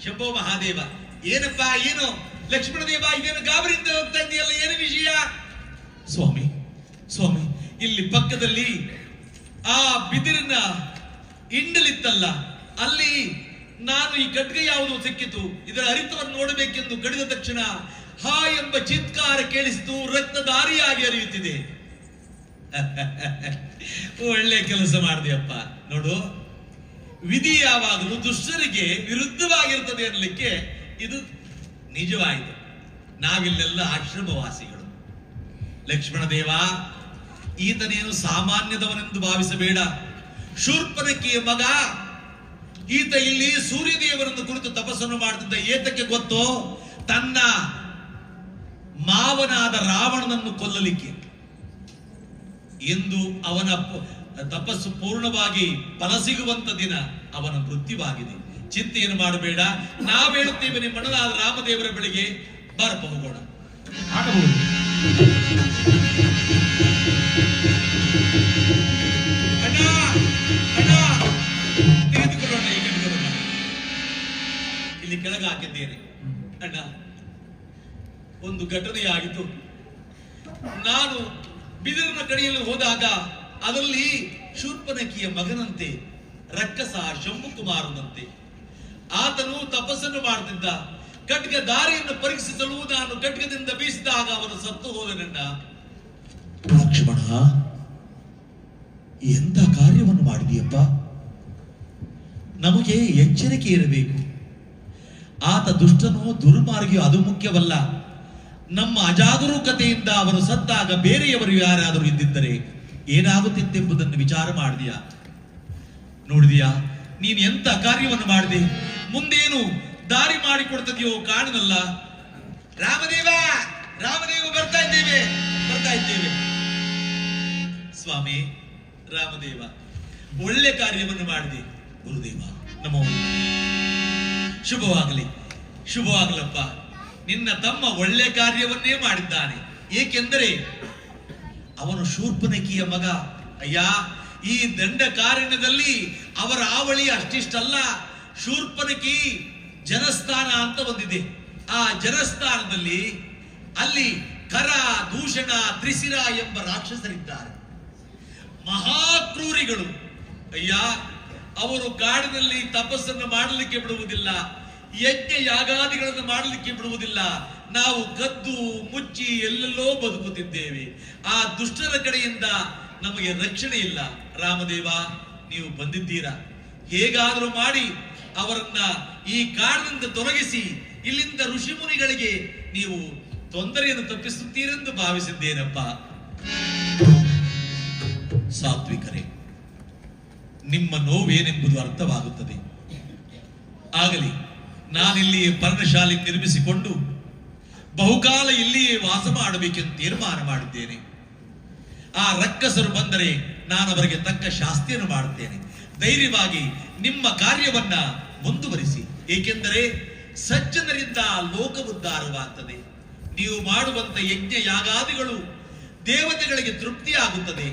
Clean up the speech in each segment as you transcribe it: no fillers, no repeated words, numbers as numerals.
ಶಂಭೋ ಮಹಾದೇವ. ಏನಪ್ಪ, ಏನು ಲಕ್ಷ್ಮಣ ದೇವ, ಇದೇನು ಗಾಬರಿಯಿಂದ ಹೋಗ್ತಾ ಇದೆಯಲ್ಲ, ಏನು ವಿಷಯ? ಸ್ವಾಮಿ ಸ್ವಾಮಿ, ಇಲ್ಲಿ ಪಕ್ಕದಲ್ಲಿ ಆ ಬಿದಿರಿನ ಇಂಡಲಿತ್ತಲ್ಲ, ಅಲ್ಲಿ ನಾನು ಈ ಖಡ್ಗ ಯಾವುದು ಸಿಕ್ಕಿತು, ಇದರ ಹರಿತವನ್ನು ನೋಡಬೇಕೆಂದು ಕಡಿದ ತಕ್ಷಣ ಹಾ ಎಂಬ ಚಿತ್ಕಾರ ಕೇಳಿಸಿತು, ರಕ್ತಧಾರಿಯಾಗಿ ಹರಿಯುತ್ತಿದೆ. ಒಳ್ಳೆ ಕೆಲಸ ಮಾಡಿದೆಯಪ್ಪ. ನೋಡು, ವಿಧಿ ಯಾವಾಗಲೂ ದುಷ್ಟರಿಗೆ ವಿರುದ್ಧವಾಗಿರ್ತದೆ ಅನ್ನಲಿಕ್ಕೆ ಇದು ನಿಜವಾಯಿತು. ನಾವಿಲ್ಲೆಲ್ಲ ಆಶ್ರಮವಾಸಿಗಳು. ಲಕ್ಷ್ಮಣ ದೇವ, ಈತನೇನು ಸಾಮಾನ್ಯದವನೆಂದು ಭಾವಿಸಬೇಡ. ಶೂರ್ಪನಖಿಯ ಮಗ ಈತ. ಇಲ್ಲಿ ಸೂರ್ಯದೇವರನ್ನು ಕುರಿತು ತಪಸ್ಸನ್ನು ಮಾಡುತ್ತಿದ್ದ. ಏತಕ್ಕೆ ಗೊತ್ತೋ? ತನ್ನ ಮಾವನಾದ ರಾವಣನನ್ನು ಕೊಲ್ಲಲಿಕ್ಕೆ. ಎಂದು ಅವನ ತಪಸ್ಸು ಪೂರ್ಣವಾಗಿ ಫಲ ಸಿಗುವಂತ ದಿನ ಅವನ ಮೃತ್ಯುವಾಗಿದೆ. ಚಿಂತೆಯನ್ನು ಮಾಡಬೇಡ, ನಾವು ಹೇಳುತ್ತೇವೆ ನಿಮ್ಮಣ್ಣನಾದ ರಾಮದೇವರ ಬಳಿಗೆ ಬಾರಪ್ಪ, ಹೋಗೋಣ. ಆಗಬಹುದು. ಅಣ್ಣ ಅಣ್ಣ, ತೆಗೆದುಕೊಳ್ಳೋಣ, ಇಲ್ಲಿ ಕೆಳಗೆ ಹಾಕಿದ್ದೇನೆ. ಅಣ್ಣ, ಒಂದು ಘಟನೆಯಾಗಿತ್ತು. ನಾನು ಬಿದಿರಿನ ಕಡೆಯಲ್ಲಿ ಹೋದಾಗ ಅದರಲ್ಲಿ ಶೂರ್ಪನಖಿಯ ಮಗನಂತೆ ರಕ್ಕಸ ಶಂಭುಕುಮಾರನಂತೆ ಆತನು ತಪಸ್ಸನ್ನು ಮಾಡುತ್ತಿದ್ದ. ಖಡ್ಗ ದಾರಿಯನ್ನು ಪರೀಕ್ಷಿಸಲು ನಾನು ಖಡ್ಗದಿಂದ ಬೀಸಿದಾಗ ಅವನು ಸತ್ತು ಹೋದನನ್ನ. ಲಕ್ಷ್ಮಣ, ಎಂತ ಕಾರ್ಯವನ್ನು ಮಾಡಿದೆಯಪ್ಪ? ನಮಗೆ ಎಚ್ಚರಿಕೆ ಇರಬೇಕು. ಆತ ದುಷ್ಟನೋ ದುರ್ಮಾರ್ಗಿಯೋ ಅದು ಮುಖ್ಯವಲ್ಲ. ನಮ್ಮ ಅಜಾಗರೂಕತೆಯಿಂದ ಅವರು ಸತ್ತಾಗ ಬೇರೆಯವರು ಯಾರಾದರೂ ಇದ್ದಿದ್ದರೆ ಏನಾಗುತ್ತಿತ್ತೆಂಬುದನ್ನು ವಿಚಾರ ಮಾಡಿದೆಯಾ? ನೋಡಿದೆಯಾ ನೀನು ಎಂತ ಕಾರ್ಯವನ್ನು ಮಾಡಿದೆ? ಮುಂದೇನು ದಾರಿ ಮಾಡಿಕೊಡ್ತದೆಯೋ ಕಾಣನಲ್ಲ. ರಾಮದೇವ, ರಾಮದೇವ, ಬರ್ತಾ ಇದ್ದೇವೆ, ಬರ್ತಾ ಇದ್ದೇವೆ. ಸ್ವಾಮಿ ರಾಮದೇವ, ಒಳ್ಳೆ ಕಾರ್ಯವನ್ನು ಮಾಡಿದೆ. ಗುರುದೇವ ನಮೋ. ಶುಭವಾಗಲಿ, ಶುಭವಾಗಲಪ್ಪ. ನಿನ್ನ ತಮ್ಮ ಒಳ್ಳೆ ಕಾರ್ಯವನ್ನೇ ಮಾಡಿದ್ದಾನೆ. ಏಕೆಂದರೆ ಅವನು ಶೂರ್ಪನಖಿಯ ಮಗ. ಅಯ್ಯ, ಈ ದಂಡಕಾರಣ್ಯದಲ್ಲಿ ಅವರ ಆವಳಿ ಅಷ್ಟಿಷ್ಟಲ್ಲ. ಶೂರ್ಪನಖಿ ಜನಸ್ಥಾನ ಅಂತ ಒಂದಿದೆ. ಆ ಜನಸ್ಥಾನದಲ್ಲಿ ಅಲ್ಲಿ ಕರ, ದೂಷಣ, ತ್ರಿಶಿರ ಎಂಬ ರಾಕ್ಷಸರಿದ್ದಾರೆ, ಮಹಾಕ್ರೂರಿಗಳು. ಅಯ್ಯ, ಅವರು ಕಾಡಿನಲ್ಲಿ ತಪಸ್ಸನ್ನು ಮಾಡಲಿಕ್ಕೆ ಬಿಡುವುದಿಲ್ಲ, ಯಜ್ಞ ಯಾಗಾದಿಗಳನ್ನು ಮಾಡಲಿಕ್ಕೆ ಬಿಡುವುದಿಲ್ಲ. ನಾವು ಕದ್ದು ಮುಚ್ಚಿ ಎಲ್ಲೆಲ್ಲೋ ಬದುಕುತ್ತಿದ್ದೇವೆ. ಆ ದುಷ್ಟರ ಕಡೆಯಿಂದ ನಮಗೆ ರಕ್ಷಣೆ ಇಲ್ಲ. ರಾಮದೇವ, ನೀವು ಬಂದಿದ್ದೀರಾ, ಹೇಗಾದರೂ ಮಾಡಿ ಅವರನ್ನ ಈ ಕಾಡಿನಿಂದ ತೊಲಗಿಸಿ ಇಲ್ಲಿಂದ ಋಷಿ ಮುನಿಗಳಿಗೆ ನೀವು ತೊಂದರೆಯನ್ನು ತಪ್ಪಿಸುತ್ತೀರೆಂದು ಭಾವಿಸಿದ್ದೇನಪ್ಪ. ಸಾತ್ವಿಕರೇ, ನಿಮ್ಮ ನೋವೇನೆಂಬುದು ಅರ್ಥವಾಗುತ್ತದೆ. ಆಗಲಿ, ನಾನಿಲ್ಲಿಯೇ ಪರ್ಣಶಾಲೆ ನಿರ್ಮಿಸಿಕೊಂಡು ಬಹುಕಾಲ ಇಲ್ಲಿಯೇ ವಾಸ ಮಾಡಬೇಕೆಂದು ತೀರ್ಮಾನ ಮಾಡಿದ್ದೇನೆ. ಆ ರಕ್ಕಸರು ಬಂದರೆ ನಾನು ಅವರಿಗೆ ತಕ್ಕ ಶಾಸ್ತಿಯನ್ನು ಮಾಡುತ್ತೇನೆ. ಧೈರ್ಯವಾಗಿ ನಿಮ್ಮ ಕಾರ್ಯವನ್ನ ಮುಂದುವರಿಸಿ. ಏಕೆಂದರೆ ಸಜ್ಜನರಿಂದ ಲೋಕವುದ್ಧಾರವಾಗ್ತದೆ. ನೀವು ಮಾಡುವಂತ ಯಜ್ಞ ಯಾಗಾದಿಗಳು ದೇವತೆಗಳಿಗೆ ತೃಪ್ತಿಯಾಗುತ್ತದೆ.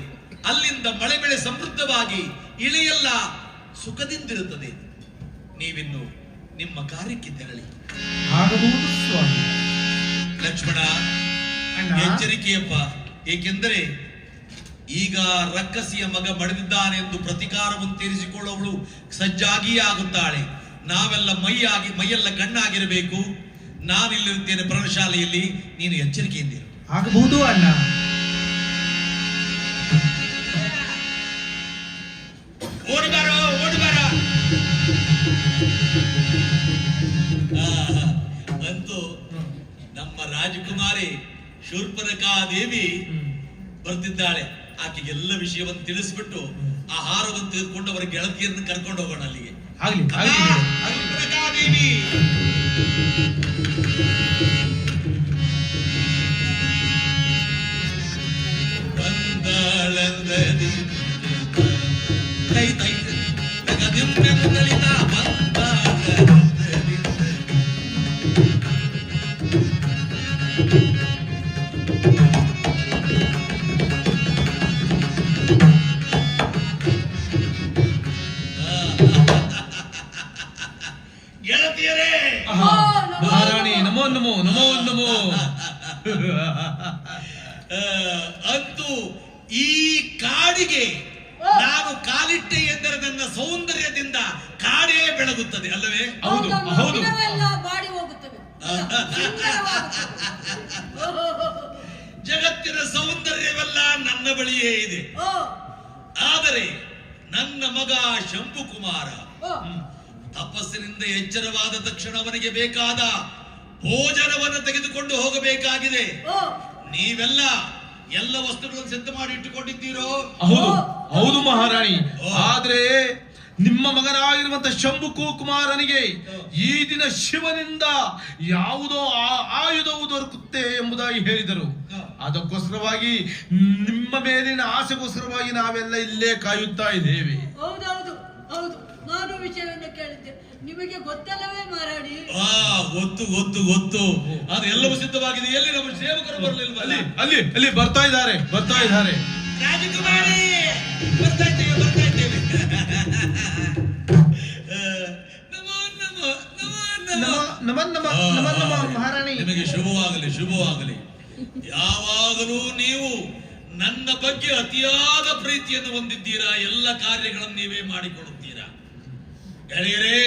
ಅಲ್ಲಿಂದ ಮಳೆ ಬೆಳೆ ಸಮೃದ್ಧವಾಗಿ ಇಳೆಯೆಲ್ಲ ಸುಖದಿಂದಿರುತ್ತದೆ. ನೀವಿನ್ನು ನಿಮ್ಮ ಕಾರ್ಯಕ್ಕೆ ತೆರಳಿ. ಆಗಬಹುದು ಸ್ವಾಮಿ. ಲಕ್ಷ್ಮಣ, ಎಚ್ಚರಿಕೆಯಪ್ಪ. ಏಕೆಂದರೆ ಈಗ ರಕ್ಕಸಿಯ ಮಗ ಮಡಿದಿದ್ದಾನೆಂದು ಪ್ರತಿಕಾರವನ್ನು ತೀರಿಸಿಕೊಳ್ಳುವವಳು ಸಜ್ಜಾಗಿಯೇ ಆಗುತ್ತಾಳೆ. ನಾವೆಲ್ಲ ಮೈಯೆಲ್ಲ ಕಣ್ಣಾಗಿರಬೇಕು. ನಾನಿಲ್ಲಿರುತ್ತೇನೆ ಪರ್ಣಶಾಲೆಯಲ್ಲಿ, ನೀನು ಎಚ್ಚರಿಕೆಯಿಂದಿರು. ಆಗಬಹುದು ಅಣ್ಣ. ಓಡಿ ಬಾರೋ, ಓಡಿ ಬಾರ. ಅಂತೂ ನಮ್ಮ ರಾಜಕುಮಾರಿ ಶೂರ್ಪನಖಾ ದೇವಿ ಬರ್ತಿದ್ದಾಳೆ. ಆಕೆಗೆಲ್ಲ ವಿಷಯವನ್ನು ತಿಳಿಸ್ಬಿಟ್ಟು ಆಹಾರವನ್ನು ತೆಗೆದುಕೊಂಡು ಅವರ ಗೆಳತಿಯರನ್ನು ಕರ್ಕೊಂಡು ಹೋಗೋಣ ಅಲ್ಲಿಗೆ. ಆಗ್ಲಿ ಶೂರ್ಪನಖಾ ದೇವಿ, ಬಂದಾಳಂದದಿ ತೈ ತೈ ನಗದಿಮ್ಮೆ ಮುದಲಿತ ಬಂದಾಳಂದದಿ. ಗೆಳತಿಯರೇ, ಆಹಾ, ಮಹಾರಾಣಿ ನಮೋ ನಮೋ ನಮೋ ನಮೋ. ಅಂತೂ ಈ ಕಾಡಿಗೆ ನಾನು ಕಾಲಿಟ್ಟೆ ಎಂದರೆ ನನ್ನ ಸೌಂದರ್ಯದಿಂದ ಕಾಡೇ ಬೆಳಗುತ್ತದೆ ಅಲ್ಲವೇ? ಹೌದು ಹೌದು. ಬಾಡಿ ಹೋಗುತ್ತದೆ. ಜಗತ್ತಿನ ಸೌಂದರ್ಯವೆಲ್ಲ ನನ್ನ ಬಳಿಯೇ ಇದೆ. ಆದರೆ ನನ್ನ ಮಗ ಶಂಭುಕುಮಾರ ತಪಸ್ಸಿನಿಂದ ಎಚ್ಚರವಾದ ತಕ್ಷಣ ಅವನಿಗೆ ಬೇಕಾದ ಭೋಜನವನ್ನು ತೆಗೆದುಕೊಂಡು ಹೋಗಬೇಕಾಗಿದೆ. ನೀವೆಲ್ಲ ಎಲ್ಲ ವಸ್ತುಗಳನ್ನು ಸಿದ್ಧ ಮಾಡಿ ಇಟ್ಟುಕೊಂಡಿದ್ದೀರೋ? ಹೌದು ಹೌದು ಮಹಾರಾಣಿ. ಆದ್ರೆ ನಿಮ್ಮ ಮಗನಾಗಿರುವಂತ ಶಂಭು ಕುಮಾರನಿಗೆ ಈ ದಿನ ಶಿವನಿಂದ ಯಾವುದೋ ಆಯುಧವು ದೊರಕುತ್ತೆ ಎಂಬುದಾಗಿ ಹೇಳಿದರು. ಅದಕ್ಕೋಸ್ಕರವಾಗಿ ನಿಮ್ಮ ಮೇಲಿನ ಆಸೆಗೋಸ್ಕರವಾಗಿ ನಾವೆಲ್ಲ ಇಲ್ಲೇ ಕಾಯುತ್ತಾ ಇದ್ದೇವೆ. ಹೌದೌದು ಹೌದು, ನಾನು ವಿಷಯವನ್ನು ಕೇಳಿದ್ದೆ. ನಿಮಗೆ ಗೊತ್ತಲ್ಲವೇ ಮಹಾರಾಣಿ? ಗೊತ್ತು ಗೊತ್ತು ಗೊತ್ತು. ಅದೆಲ್ಲವೂ ಸಿದ್ಧವಾಗಿದೆ. ಎಲ್ಲಿ ನಮ್ಮ ಸೇವಕರು ಬರಲಿಲ್ವ? ಅಲ್ಲಿ ಅಲ್ಲಿ ಅಲ್ಲಿ ಬರ್ತಾ ಇದ್ದಾರೆ. ರಾಜಕುಮಾರಿ, ಬರ್ತಾ ಇದ್ದೇವೆ. ನಮೋ ಮಹಾರಾಣಿ. ನಿಮಗೆ ಶುಭವಾಗಲಿ. ಯಾವಾಗಲೂ ನೀವು ನನ್ನ ಬಗ್ಗೆ ಅತಿಯಾದ ಪ್ರೀತಿಯನ್ನು ಹೊಂದಿದ್ದೀರಾ. ಎಲ್ಲ ಕಾರ್ಯಗಳನ್ನು ನೀವೇ ಮಾಡಿಕೊಡುತ್ತೀರಾ. ಗೆಳೆಯರೇ,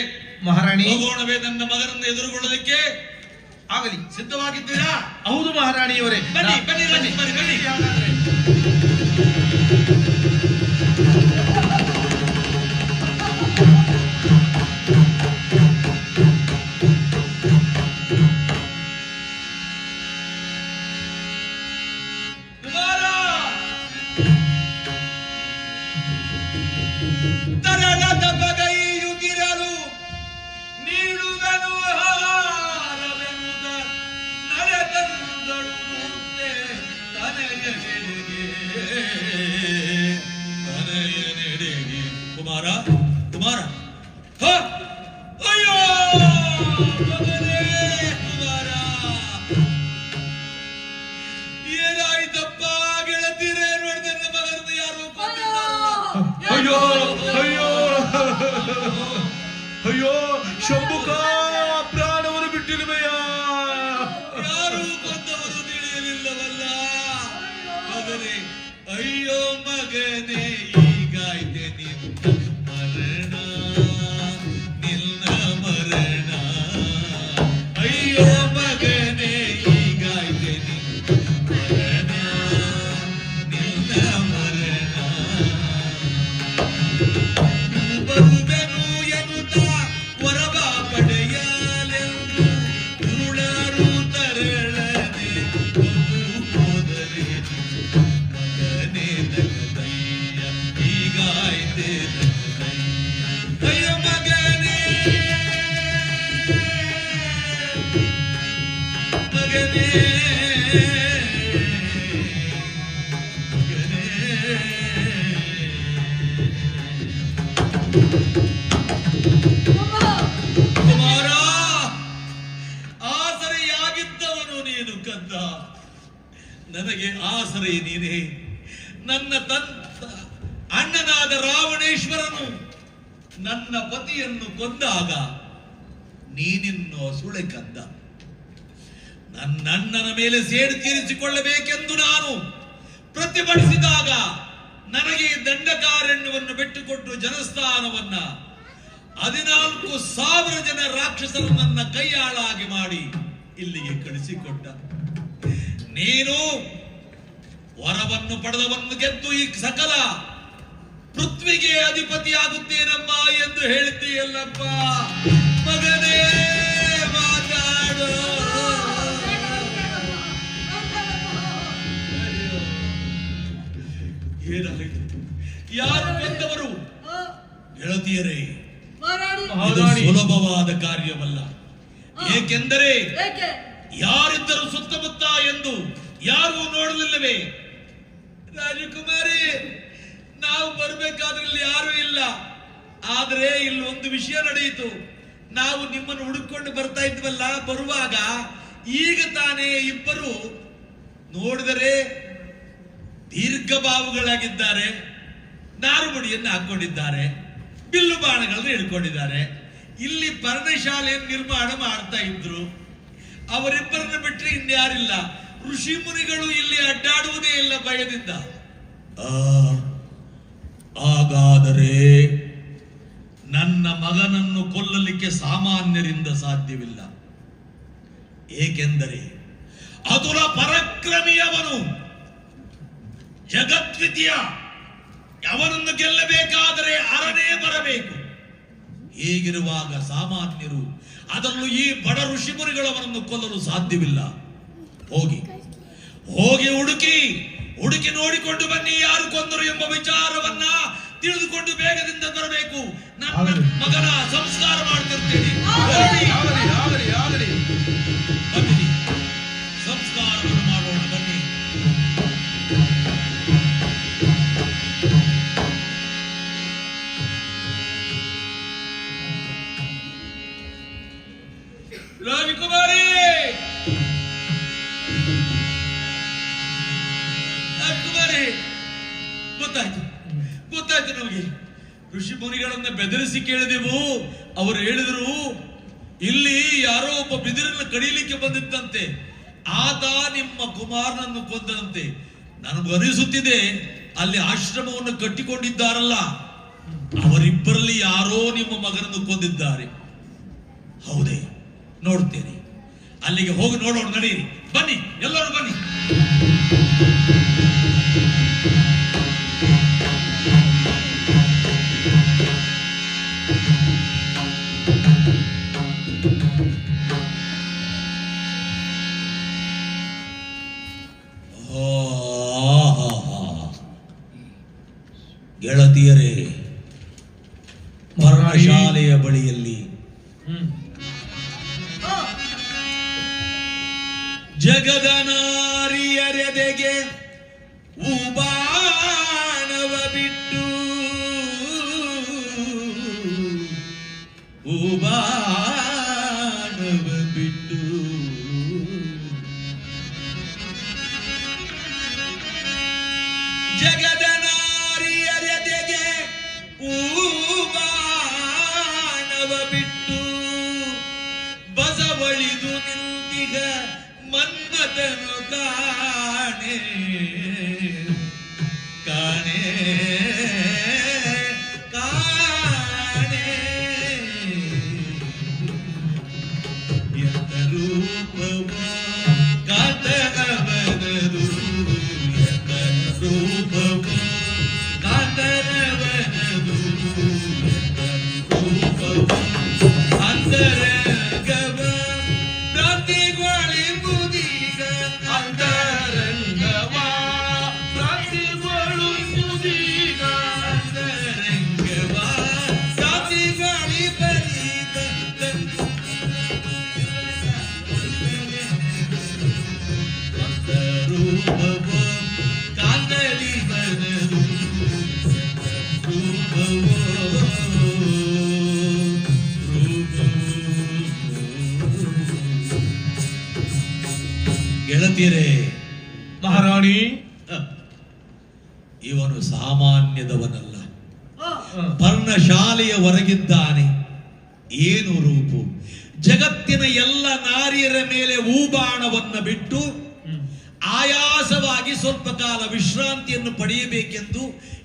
ಮಹಾರಾಣಿ ಹೋಗೋಣವೇ ನನ್ನ ಮಗನನ್ನು ಎದುರುಗೊಳ್ಳಲಿಕ್ಕೆ? ಆಗಲಿ, ಸಿದ್ಧವಾಗಿದ್ದೀರಾ? ಹೌದು ಮಹಾರಾಣಿಯವರೇ. ಬನ್ನಿ ರಾಜಕುಮಾರಿ, ಬನ್ನಿ. ತರಳದ ಬಗೈಯುಗಿರಲು ನೀಡುವೆನು ಹಾರವೆಂಬುದ ನಡೆದಂದಳು ಮೂರ್ತೆ ತನೆಯನೆಡೆಗೆ. ಕುಮಾರ ಹ! ಅಯ್ಯೋ ಮಗನೇ ಕುಮಾರ, ಏನಾಯ್ತಪ್ಪ? ಗೆಳತಿರೇ, ನೋಡಿದ್ರೆ ನನ್ನ ಮಗನನ್ನು ಯಾರು ಕೊಂದಿದ್ದಾರಲ್ಲ. ಅಯ್ಯೋ ಶಂಭುಕ, ಪ್ರಾಣವನ್ನು ಬಿಟ್ಟಿರುವೆಯಾ? ಯಾರು ಕೊಂದವರು ತಿಳಿಯಲಿಲ್ಲವಲ್ಲ ಮಗನೇ. ಅಯ್ಯೋ ಮಗನೇ, ಈಗಾಯ್ತೆ ನಿನ್ನ ಮರಣ. ಅಯ್ಯೋ ಮಗನೇ, ಈಗಾಯ್ತೆ ನಿನ್ನ ಮರಣ. ಬರುವೆನು ಎನ್ನುತ್ತ ವರವ ಪಡೆಯಲೆಂದು ಉರುಳರು ತರಳನೆ ಹೋದರೆ ಮಗನೇ ನಗದಯ್ಯ, ಹೀಗಾಯ್ತೆ ನಗದಯ್ಯ. ಅಯ್ಯೋ ಮಗನೇ ಕುಮಾರ, ಆಸರೆಯಾಗಿದ್ದವನು ನೀನು ಕಂದ. ನನಗೆ ಆಸರೆ ನೀನೇ. ನನ್ನ ಅಣ್ಣನಾದ ರಾವಣೇಶ್ವರನು ನನ್ನ ಪತಿಯನ್ನು ಕೊಂದಾಗ ನೀನಿನ್ನು ಸುಳೆ ಕಂದ. ನನ್ನಣ್ಣನ ಮೇಲೆ ಸೇಡು ತೀರಿಸಿಕೊಳ್ಳಬೇಕೆಂದು ನಾನು ಪ್ರತಿಭಟಿಸಿದಾಗ ನನಗೆ ದಂಡಕಾರಣ್ಯವನ್ನು ಬಿಟ್ಟುಕೊಟ್ಟು ಜನಸ್ಥಾನವನ್ನ 14,000 ಜನ ರಾಕ್ಷಸರು ನನ್ನ ಕೈಯಾಳಾಗಿ ಮಾಡಿ ಇಲ್ಲಿಗೆ ಕಳಿಸಿಕೊಟ್ಟ. ನೀನು ವರವನ್ನು ಪಡೆದವನ್ನು ಗೆದ್ದು ಈ ಸಕಲ ಪೃಥ್ವಿಗೆ ಅಧಿಪತಿಯಾಗುತ್ತೇನಮ್ಮ ಎಂದು ಹೇಳಿದ್ದೀಯಲ್ಲಪ್ಪ. ಮಗನೇ ಮಾತಾಡು. ಏನಾಯಿತು? ಯಾರು ಗೆದ್ದವರು? ಗೆಳತಿಯರೇ, ಇದು ಸುಲಭವಾದ ಕಾರ್ಯವಲ್ಲ. ಏಕೆಂದರೆ ಯಾರಿದ್ದರು ಸುತ್ತಮುತ್ತ ಎಂದು ಯಾರು ನೋಡಲಿಲ್ಲವೇ? ರಾಜಕುಮಾರಿ, ನಾವು ಬರಬೇಕಾದ್ರೆ ಇಲ್ಲಿ ಯಾರು ಇಲ್ಲ. ಆದ್ರೆ ಇಲ್ಲಿ ಒಂದು ವಿಷಯ ನಡೆಯಿತು. ನಾವು ನಿಮ್ಮನ್ನು ಹುಡುಕೊಂಡು ಬರ್ತಾ ಇದ್ವಲ್ಲ, ಬರುವಾಗ ಈಗ ತಾನೇ ಇಬ್ಬರು ನೋಡಿದರೆ ದೀರ್ಘ ಬಾವುಗಳಾಗಿದ್ದಾರೆ, ನಾರುಮಡಿಯನ್ನು ಹಾಕೊಂಡಿದ್ದಾರೆ, ಬಿಲ್ಲು ಬಾಣಗಳನ್ನು ಹಿಡ್ಕೊಂಡಿದ್ದಾರೆ. ಇಲ್ಲಿ ಪರ್ಣಶಾಲೆಯನ್ನು ನಿರ್ಮಾಣ ಮಾಡ್ತಾ ಇದ್ರು. ಅವರಿಬ್ಬರನ್ನ ಬಿಟ್ಟರೆ ಇನ್ಯಾರಿಲ್ಲ. ಋಷಿ ಮುನಿಗಳು ಇಲ್ಲಿ ಅಡ್ಡಾಡುವುದೇ ಇಲ್ಲ ಭಯದಿಂದ. ಹಾಗಾದರೆ ನನ್ನ ಮಗನನ್ನು ಕೊಲ್ಲಲಿಕ್ಕೆ ಸಾಮಾನ್ಯರಿಂದ ಸಾಧ್ಯವಿಲ್ಲ. ಏಕೆಂದರೆ ಅತುಲ ಪರಾಕ್ರಮಿಯವನು, ಜಗದ್ವಿದ್ಯ. ಅವನನ್ನು ಗೆಲ್ಲಬೇಕಾದರೆ ಅರನೇ ಬರಬೇಕು. ಹೀಗಿರುವಾಗ ಸಾಮಾನ್ಯರು, ಅದರಲ್ಲೂ ಈ ಬಡ ಋಷಿಮುನಿಗಳು ಅವನನ್ನು ಕೊಲ್ಲಲು ಸಾಧ್ಯವಿಲ್ಲ. ಹೋಗಿ ಹುಡುಕಿ ನೋಡಿಕೊಂಡು ಬನ್ನಿ, ಯಾರು ಕೊಂದರು ಎಂಬ ವಿಚಾರವನ್ನ ತಿಳಿದುಕೊಂಡು ಬೇಗದಿಂದ ಬರಬೇಕು. ನನ್ನ ಮಗನ ಸಂಸ್ಕಾರ ಮಾಡ್ತಿರ್ತೇನೆ. ಬನ್ನಿ, ಸಂಸ್ಕಾರವನ್ನು ಮಾಡೋಣ ಬನ್ನಿ. ರಾಜಕುಮಾರಿ, ಗೊತ್ತಾಯ್ತು ನಮಗೆ. ಋಷಿ ಮುನಿಗಳನ್ನ ಬೆದರಿಸಿ ಕೇಳಿದೆವು. ಅವರು ಹೇಳಿದರು, ಇಲ್ಲಿ ಯಾರೋ ಒಬ್ಬ ಬಿದಿರನ್ನು ಕಡಿಲಿಕ್ಕೆ ಬಂದಿದ್ದಂತೆ, ಆತ ನಿಮ್ಮ ಕುಮಾರನನ್ನು ಕೊಂದನಂತೆ. ನನಗೂ ಅನಿಸುತ್ತಿದೆ, ಅಲ್ಲಿ ಆಶ್ರಮವನ್ನು ಕಟ್ಟಿಕೊಂಡಿದ್ದಾರಲ್ಲ, ಅವರಿಬ್ಬರಲ್ಲಿ ಯಾರೋ ನಿಮ್ಮ ಮಗನನ್ನು ಕೊಂದಿದ್ದಾರೆ. ಹೌದೇ? ನೋಡ್ತೇನೆ, ಅಲ್ಲಿಗೆ ಹೋಗಿ ನೋಡೋಣ. ನಡೀರಿ, ಬನ್ನಿ, ಎಲ್ಲರೂ ಬನ್ನಿ. ಗೆಳತಿಯರೇ, ಪರ್ಣಶಾಲೆಯ ಬಳಿಯಲ್ಲಿ ಜಗದ ನಾರಿಯರೆದೆಗೆ ಉಬಾಣವ ಬಿಟ್ಟು ಜಗದ ನಾರಿಯರೆದೆಗೆ ಉಬಾಣವ ಬಿಟ್ಟು ಬಸವಳಿದು ನಿಂತಿಗ ಮನ್ಮಥನು ಕಾಣೆ ಕಾಣೆ ಕಾಣೆ ಎಂತ ರೂಪವ ಕಾತರವನದು, ಎಂತ ರೂಪವ ಕಾತರವನದು, ರೂಪವ ಅಂತರಂಗವ ಪ್ರತಿಗೊಳಿಸುವುದೀಗ, ಅಂತರಂಗವ ಪ್ರತಿಗೊಳಿಸುವುದೀಗ, ಅಂತರಂಗವ ಪ್ರತಿಗೊಳಿಪರೀಗ ರೂಪವ ಕಾಂತಲಿ ಬನದು, ರೂಪವ ಗೆಳತಿಯರೇ, ಮಹಾರಾಣಿ, ಇವನು ಸಾಮಾನ್ಯದವನಲ್ಲ. ಪರ್ಣಶಾಲೆಯ ಹೊರಗಿದ್ದಾನೆ. ಏನು ರೂಪು! ಜಗತ್ತಿನ ಎಲ್ಲ ನಾರಿಯರ ಮೇಲೆ ಹೂಬಾಣವನ್ನ ಬಿಟ್ಟು ಆಯಾಸವಾಗಿ ಸ್ವಲ್ಪ ಕಾಲ ವಿಶ್ರಾಂತಿಯನ್ನು ಪಡೆಯಬೇಕೆಂದು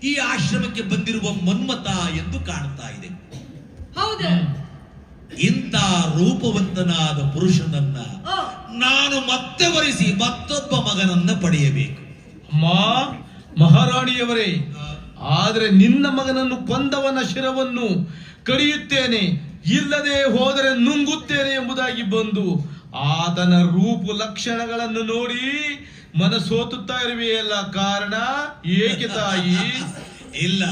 ಈ ಆಶ್ರಮಕ್ಕೆ ಬಂದಿರುವ ಮನ್ಮಥ ಎಂದು ಕಾಣ್ತಾ ಇದೆ. ಹೌದೇ? ಇಂಥ ರೂಪವಂತನಾದ ಪುರುಷನನ್ನ ನಾನು ಮತ್ತೆ ವರಿಸಿ ಮತ್ತೊಬ್ಬ ಮಗನನ್ನ ಪಡೆಯಬೇಕು. ಅಮ್ಮ, ಮಹಾರಾಣಿಯವರೇ, ಆದರೆ ನಿನ್ನ ಮಗನನ್ನು ಕೊಂದವನ ಶಿರವನ್ನು ಕಡಿಯುತ್ತೇನೆ, ಇಲ್ಲದೆ ಹೋದರೆ ನುಂಗುತ್ತೇನೆ ಎಂಬುದಾಗಿ ಬಂದು ಆತನ ರೂಪು ಲಕ್ಷಣಗಳನ್ನು ನೋಡಿ ಮನಸೋತುತ್ತಾ ಇರುವೆಯಲ್ಲ, ಕಾರಣ ಏಕೆ ತಾಯಿ? ಇಲ್ಲ,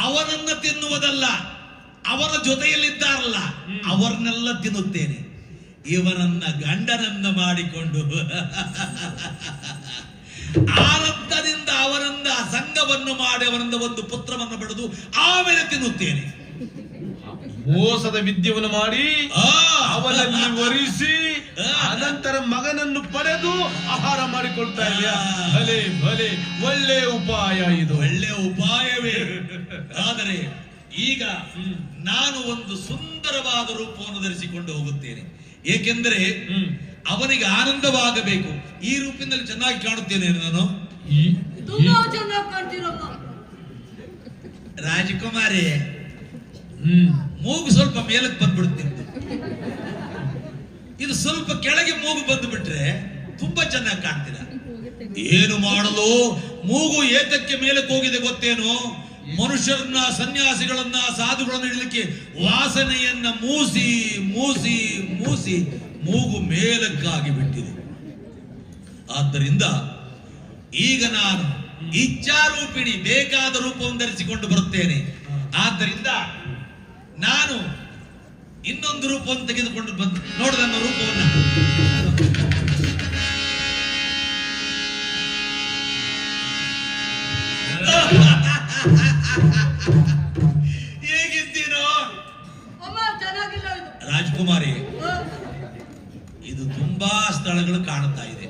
ಅವನನ್ನ ತಿನ್ನುವುದಲ್ಲ, ಅವನ ಜೊತೆಯಲ್ಲಿದ್ದಾರಲ್ಲ ಅವರನ್ನೆಲ್ಲ ತಿನ್ನುತ್ತೇನೆ. ಇವನನ್ನ ಗಂಡನನ್ನ ಮಾಡಿಕೊಂಡು ಆನಂದದಿಂದ ಅವನನ್ನ ಸಂಘವನ್ನು ಮಾಡಿ ಅವನಿಂದ ಒಂದು ಪುತ್ರವನ್ನು ಪಡೆದು ಆಮೇಲೆ ತಿನ್ನುತ್ತೇನೆ. ಮೋಸದ ವಿದ್ಯೆಯನ್ನು ಮಾಡಿ ಅವನಲ್ಲಿ ವರಿಸಿ ಅನಂತರ ಮಗನನ್ನು ಪಡೆದು ಆಹಾರ ಮಾಡಿಕೊಳ್ತಾ ಇದೆಯಾ? ಭಲೆ ಭಲೆ, ಒಳ್ಳೆ ಉಪಾಯ ಇದು. ಒಳ್ಳೆ ಉಪಾಯವೇ. ಆದರೆ ಈಗ ನಾನು ಒಂದು ಸುಂದರವಾದ ರೂಪವನ್ನು ಧರಿಸಿಕೊಂಡು ಹೋಗುತ್ತೇನೆ. ಏಕೆಂದರೆ ಅವನಿಗೆ ಆನಂದವಾಗಬೇಕು. ಈ ರೂಪಿನಲ್ಲಿ ಚೆನ್ನಾಗಿ ಕಾಣುತ್ತೇನೆ ನಾನು. ತುಂಬಾ ಚೆನ್ನಾಗಿ ಕಾಣ್ತೀರಮ್ಮ. ರಾಜಕುಮಾರಿ, ಮೂಗು ಸ್ವಲ್ಪ ಮೇಲಕ್ಕೆ ಬಂದ್ಬಿಡುತ್ತೆ. ಇದು ಸ್ವಲ್ಪ ಕೆಳಗೆ ಮೂಗು ಬಂದು ಬಿಟ್ರೆ ತುಂಬಾ ಚೆನ್ನಾಗಿ ಕಾಣ್ತೀರ. ಏನು ಮಾಡಲು ಮೂಗು ಏತಕ್ಕೆ ಮೇಲಕ್ಕೆ ಹೋಗಿದೆ ಗೊತ್ತೇನು? ಮನುಷ್ಯರನ್ನ, ಸನ್ಯಾಸಿಗಳನ್ನ, ಸಾಧುಗಳನ್ನು ಹಿಡಲಿಕ್ಕೆ ವಾಸನೆಯನ್ನ ಮೂಸಿ ಮೂಸಿ ಮೂಸಿ ಮೂಗು ಮೇಲಕ್ಕಾಗಿ ಬಿಟ್ಟಿದೆ. ಆದ್ದರಿಂದ ಈಗ ನಾನು ಇಚ್ಛಾರೂಪಿಣಿ ಬೇಕಾದ ರೂಪವನ್ನು ಧರಿಸಿಕೊಂಡು ಬರುತ್ತೇನೆ. ಆದ್ದರಿಂದ ನಾನು ಇನ್ನೊಂದು ರೂಪವನ್ನು ತೆಗೆದುಕೊಂಡು ಬಂದು ನೋಡು ನನ್ನ ರೂಪವನ್ನು. ಹೇಗಿದ್ದೀನೋ ಅಮ್ಮ? ಚೆನ್ನಾಗಿಲ್ಲ ಇದು. ರಾಜಕುಮಾರಿ, ಆ, ಇದು ತುಂಬಾ ಸ್ಥಳಗಳು ಕಾಣುತ್ತಾ ಇದೆ.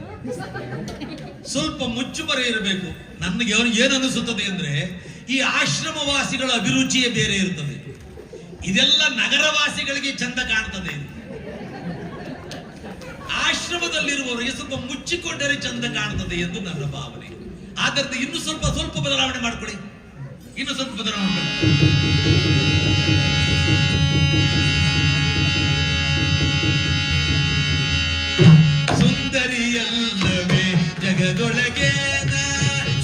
ಸ್ವಲ್ಪ ಮುಚ್ಚುಮರೆ ಇರಬೇಕು. ನನಗೆ ಏನು ಅನಿಸುತ್ತದೆ ಅಂದ್ರೆ, ಈ ಆಶ್ರಮವಾಸಿಗಳ ಅಭಿರುಚಿಯೇ ಬೇರೆ ಇರ್ತದೆ. ಇದೆಲ್ಲ ನಗರವಾಸಿಗಳಿಗೆ ಚಂದ ಕಾಣ್ತದೆ. ಆಶ್ರಮದಲ್ಲಿರುವವರಿಗೆ ಸ್ವಲ್ಪ ಮುಚ್ಚಿಕೊಂಡರೆ ಚಂದ ಕಾಣ್ತದೆ ಎಂದು ನನ್ನ ಭಾವನೆ. ಆದ್ದರಿಂದ ಇನ್ನು ಸ್ವಲ್ಪ ಸ್ವಲ್ಪ ಬದಲಾವಣೆ ಮಾಡ್ಕೊಳ್ಳಿ. ಇನ್ನು ಸ್ವಲ್ಪ ಬದಲಾವಣೆ ಮಾಡ್ಕೊಳ್ಳಿ. ಸುಂದರಿಯಲ್ಲವೇ ಜಗದೊಳಗೆ,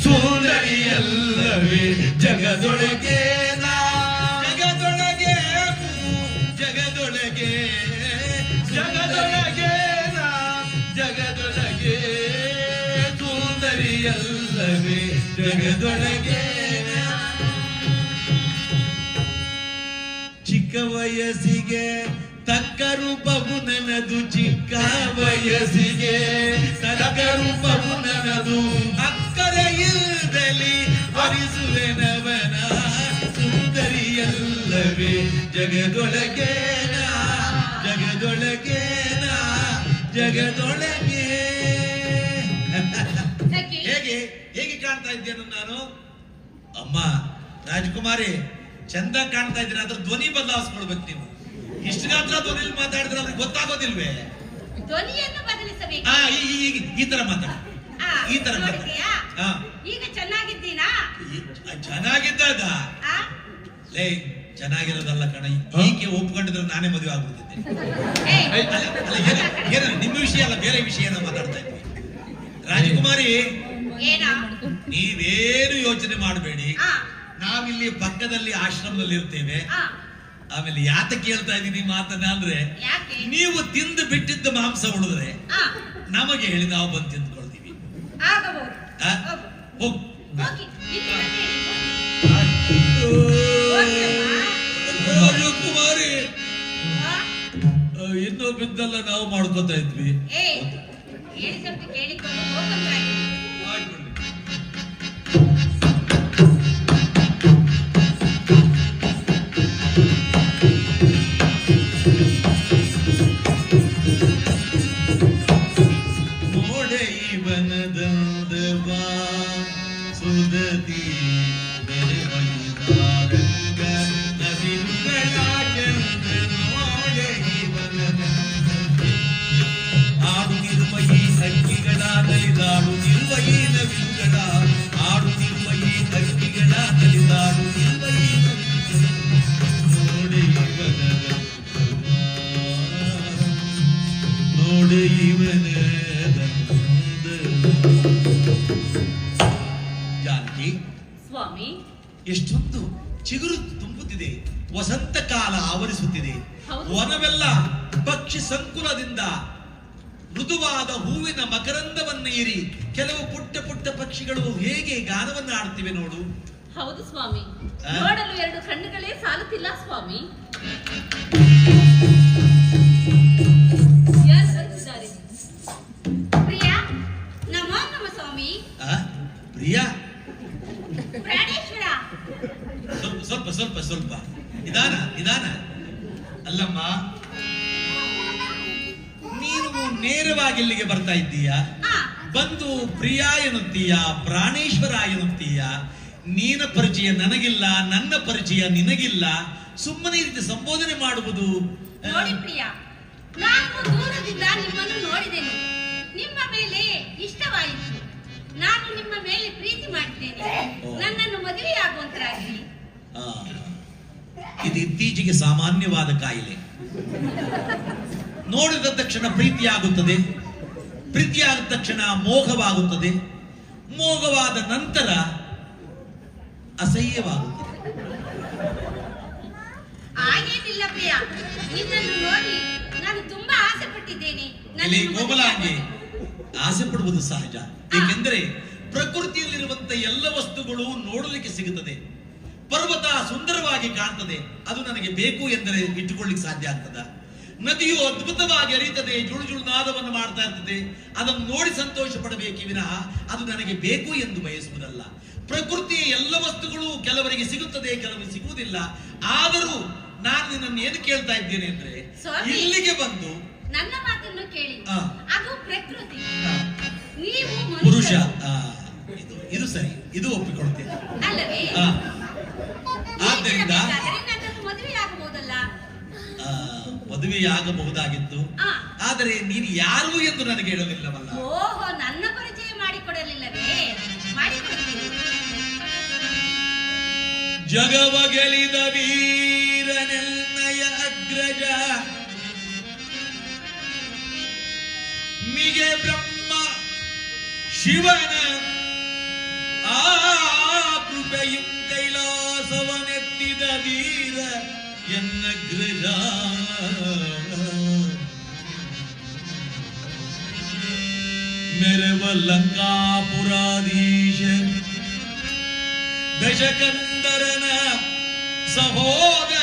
ಸುಂದರಿಯಲ್ಲವೇ ಜಗದೊಳಗೆ, ಜಗದೊಳಗೆ ಜಗದೊಳಗೆ ಜಗದೊಳಗೆ ಜಗದೊಳಗೆ ಸುಂದರಿಯಲ್ಲವೇ ಜಗದೊಳಗೆ. ಚಿಕ್ಕ ವಯಸ್ಸಿಗೆ ತಕ್ಕ ರೂಪವು ನನ್ನದು, ಚಿಕ್ಕ ವಯಸ್ಸಿಗೆ ತಕ್ಕ ರೂಪವು ನನ್ನದು, ಅಕ್ಕರೆ ಇಲ್ಲದಲ್ಲಿ ಹರಿಸುವೆನವನ, ಸುಂದರಿಯಲ್ಲವೇ ಜಗದೊಳಗೆ ಜಗದೊಳಗೆ ಜಗದೊಳಗೆ. ಹೇಗೆ ಹೇಗೆ ಕಾಣ್ತಾ ಇದ್ದೇನೆ ನಾನು? ಅಮ್ಮ ರಾಜಕುಮಾರಿ, ಚಂದ ಕಾಣ್ತಾ ಇದ್ದೀರಾ. ಅದ್ರ ಧ್ವನಿ ಬದಲಾಯಿಸ್ಕೊಳ್ಬೇಕು ನೀವು. ಇಷ್ಟು ಮಾತ್ರ ಧ್ವನಿಯಲ್ಲಿ ಮಾತಾಡಿದ್ರೆ ಅವ್ರಿಗೆ ಗೊತ್ತಾಗೋದಿಲ್ವೇ? ಧ್ವನಿಯನ್ನು ಬದಲಿಸಬೇಕು. ಈ ತರ ಮಾತಾಡ, ಈ ತರ ಮಾತಾಡ. ಈಗ ಚೆನ್ನಾಗಿದ್ದೀನಾ? ಚೆನ್ನಾಗಿದ್ದಾಗ ಆ? ಲೇ, ಚೆನ್ನಾಗಿರೋದಲ್ಲ ಕಣ. ಈಕೆ ಒಪ್ಕೊಂಡಿದ್ರೆ ನಾನೇ ಮದುವೆ ಆಗ್ಬಿಡ್ತಿದ್ದೆ. ಏಯ್, ಏನ ನಿಮ್ಮ ವಿಷಯ ಅಲ್ಲ, ಬೇರೆ ವಿಷಯನ ಮಾತಾಡ್ತಾ ಇದ್ವಿ. ರಾಜಕುಮಾರಿ, ಏನಾ? ನೀವೇನು ಯೋಚನೆ ಮಾಡಬೇಡಿ. ಆ, ನಾವಿಲ್ಲಿ ಪಕ್ಕದಲ್ಲಿ ಆಶ್ರಮದಲ್ಲಿ ಇರ್ತೇವೆ. ಆ, ಆಮೇಲೆ ಯಾತ ಕೇಳ್ತಾ ಇದ್ದೀನಿ ಮಾತನ್ನ ಅಂದ್ರೆ, ಯಾಕೆ? ನೀವು ತಿಂದು ಬಿಟ್ಟಿದ್ದ ಮಾಂಸ ಉಳಿದ್ರೆ ಆ, ನಮಗೆ ಹೇಳಿ ನಾವು ಬಂದು ತಿಂದ್ಕೊಳ್ತೀವಿ. ಆಗಬಹುದು. ಆ? ಹೋಗು. ಹೋಗ್. ಹೋಗಿ, ಇಲ್ಲಿ ಬಂದೇಳಿ, ಹೋಗಿ. ಹೋಗಿ ಅಮ್ಮ. ರಾಜಕುಮಾರಿ, ಆ? ಇನ್ನೊಬ್ಬಿದ್ದೆಲ್ಲ ನಾವು ಮಾಡ್ಕೊತಾ ಇದ್ವಿ. ಏಯ್, ಹೇಳಿದಂತೆ ಕೇಳಿಕೊಂಡು ಹೋಗಂತಾಗಿದೆ. ನೋಡೆ ಇವನದಂದವ ಸುದತಿ ಬೆರೆವೈದಾರಂಗ ನವಿಲುಗಳ ಚಂದ, ನೋಡೆ ಇವನದಂದವ ಆಡುತ್ತಿರುವ ಈ ಹಕ್ಕಿಗಳ ನಲಿದಾಡುತ್ತಿರುವ ಈ ನವಿಲುಗಳ, ಆಡುತ್ತಿರುವ ಈ ಹಕ್ಕಿಗಳ ನಲಿದಾಡುತ್ತಿರುವ ಈ ನವಿಲುಗಳ, ನೋಡೆ ಇವನದಂದವ ನೋಡೆ ಇವನದಂದವ. ಜಾನಕಿ, ಸ್ವಾಮಿ, ಎಷ್ಟೊಂದು ಚಿಗುರು ತುಂಬುತ್ತಿದೆ. ವಸಂತ ಕಾಲ ಆವರಿಸುತ್ತಿದೆ. ಹೌದು. ವನವೆಲ್ಲ ಪಕ್ಷಿ ಸಂಕುಲದಿಂದ ಮೃದುವಾದ ಹೂವಿನ ಮಕರಂದವನ್ನ ಏರಿ ಕೆಲವು ಪುಟ್ಟ ಪುಟ್ಟ ಪಕ್ಷಿಗಳು ಹೇಗೆ ಗಾನವನ್ನ ಆಡ್ತಿವೆ ನೋಡು. ಹೌದು ಸ್ವಾಮಿ, ಆ? ನೋಡಲು ಎರಡು ಕಣ್ಣುಗಳೇ ಸಾಲುತ್ತಿಲ್ಲ ಸ್ವಾಮಿ. ಯಾರು ಬರ್ತಿದ್ದಾರೆ? ಪ್ರಿಯಾ, ನಮೋ ನಮ ಸ್ವಾಮಿ. ಪ್ರಿಯಾ, ಪ್ರಾಣೇಶ್ವರ. ಸ್ವಲ್ಪ ಸ್ವಲ್ಪ ಸ್ವಲ್ಪ ಸ್ವಲ್ಪ ನಿಧಾನ ನಿಧಾನ. ಅಲ್ಲಮ್ಮ, ನೀನು ನೇರವಾಗಿ ಇಲ್ಲಿಗೆ ಬರ್ತಾ ಇದ್ದೀಯಾ? ಆ, ಬಂದು ಪ್ರಿಯಾ ಎನ್ನುತ್ತೀಯಾ, ಪ್ರಾಣೇಶ್ವರ ಎನ್ನುತ್ತೀಯಾ? ನೀನ ಪರಿಚಯ ನನಗಿಲ್ಲ, ನನ್ನ ಪರಿಚಯ ನಿನಗಿಲ್ಲ, ಸುಮ್ಮನೆ ಈ ರೀತಿ ಸಂಬೋಧನೆ ಮಾಡುವುದು. ನೋಡಿ ಪ್ರಿಯ, ನಾನು ದೂರದಿಂದ ನಿಮ್ಮನ್ನು ನೋಡಿದ್ದೇನೆ. ನಿಮ್ಮ ಮೇಲೆ ಇಷ್ಟವಾಯಿತು. ನಾನು ನಿಮ್ಮ ಮೇಲೆ ಪ್ರೀತಿ ಮಾಡಿದ್ದೇನೆ. ನನ್ನನ್ನು ಮದುವೆಯಾಗುವಂತರಾಗಿ. ಇದು ಇತ್ತೀಚೆಗೆ ಸಾಮಾನ್ಯವಾದ ಕಾಯಿಲೆ. ನೋಡಿದ ತಕ್ಷಣ ಪ್ರೀತಿಯಾಗುತ್ತದೆ, ಪ್ರೀತಿಯಾದ ತಕ್ಷಣ ಮೋಹವಾಗುತ್ತದೆ, ಮೋಹವಾದ ನಂತರ ಅಸಹ್ಯವಾಗುತ್ತದೆ. ಹಾಗೇನಿಲ್ಲ ಪ್ರಿಯ, ನಿನ್ನನ್ನು ನೋಡಿ ನಾನು ತುಂಬಾ ಆಸೆ ಪಟ್ಟಿದ್ದೇನೆ. ಇಲ್ಲಿ ಕೋಮಲಾಂಗಿ, ಆಸೆ ಪಡುವುದು ಸಹಜ. ಏಕೆಂದರೆ ಪ್ರಕೃತಿಯಲ್ಲಿರುವಂತ ಎಲ್ಲ ವಸ್ತುಗಳು ನೋಡಲಿಕ್ಕೆ ಸಿಗುತ್ತದೆ. ಪರ್ವತ ಸುಂದರವಾಗಿ ಕಾಣ್ತದೆ, ಅದು ನನಗೆ ಬೇಕು ಎಂದರೆ ಇಟ್ಟುಕೊಳ್ಳಿಕ್ಕೆ ಸಾಧ್ಯ ಆಗ್ತದ? ನದಿಯು ಅದ್ಭುತವಾಗಿ ಹರಿಯುತ್ತದೆ, ಜುಳು ಜುಳು ನಾದವನ್ನು ಮಾಡ್ತಾ ಇರ್ತದೆ, ಅದನ್ನು ನೋಡಿ ಸಂತೋಷ ಪಡಬೇಕೇ ವಿನಃ ಅದು ನನಗೆ ಬೇಕು ಎಂದು ಬಯಸುವುದಲ್ಲ. ಪ್ರಕೃತಿಯ ಎಲ್ಲ ವಸ್ತುಗಳು ಕೆಲವರಿಗೆ ಸಿಗುತ್ತದೆ, ಕೆಲವರಿಗೆ ಸಿಗುವುದಿಲ್ಲ. ಆದರೂ ನಾನು ನಿನ್ನನ್ನು ಏನು ಕೇಳ್ತಾ ಇದ್ದೇನೆ ಅಂದ್ರೆ, ಇಲ್ಲಿಗೆ ಬಂದು ನನ್ನ ಮಾತನ್ನು ಕೇಳಿ. ಅದು ಪ್ರಕೃತಿ, ನೀವು ಪುರುಷ. ಇದು ಸರಿ, ಇದು ಒಪ್ಪಿಕೊಳ್ತೇನೆ ಅಲ್ಲವೇ? ಆದ್ದರಿಂದ ನನ್ನನ್ನು ಮದುವೆಯಾಗಬಹುದಲ್ಲ? ಮದುವೆಯಾಗಬಹುದಾಗಿತ್ತು, ಆದರೆ ನೀನು ಯಾರು ಎಂದು ನನಗೆ ಹೇಳಲಿಲ್ಲವಲ್ಲ. ಓಹೋ, ನನ್ನ ಪರಿಚಯ ಮಾಡಿಕೊಡಲಿಲ್ಲವೇ? ಮಾಡಿಕೊಡ್ತೀನಿ. ಜಗವ ಗೆಲಿದ ವೀರನೆನ್ನಯ ಅಗ್ರಜ, ಮಿಗೆ ಬ್ರಹ್ಮ ಶಿವನ ಆ ಕೃಪೆಯು ಕೈಲಾಸವನೆತ್ತಿದ ವೀರ ಎನ್ನಗ್ರಜ. ಮೆರವ ಲಂಕಾಪುರಾಧೀಶ ದಶಕಂದರನ ಸಹೋದರ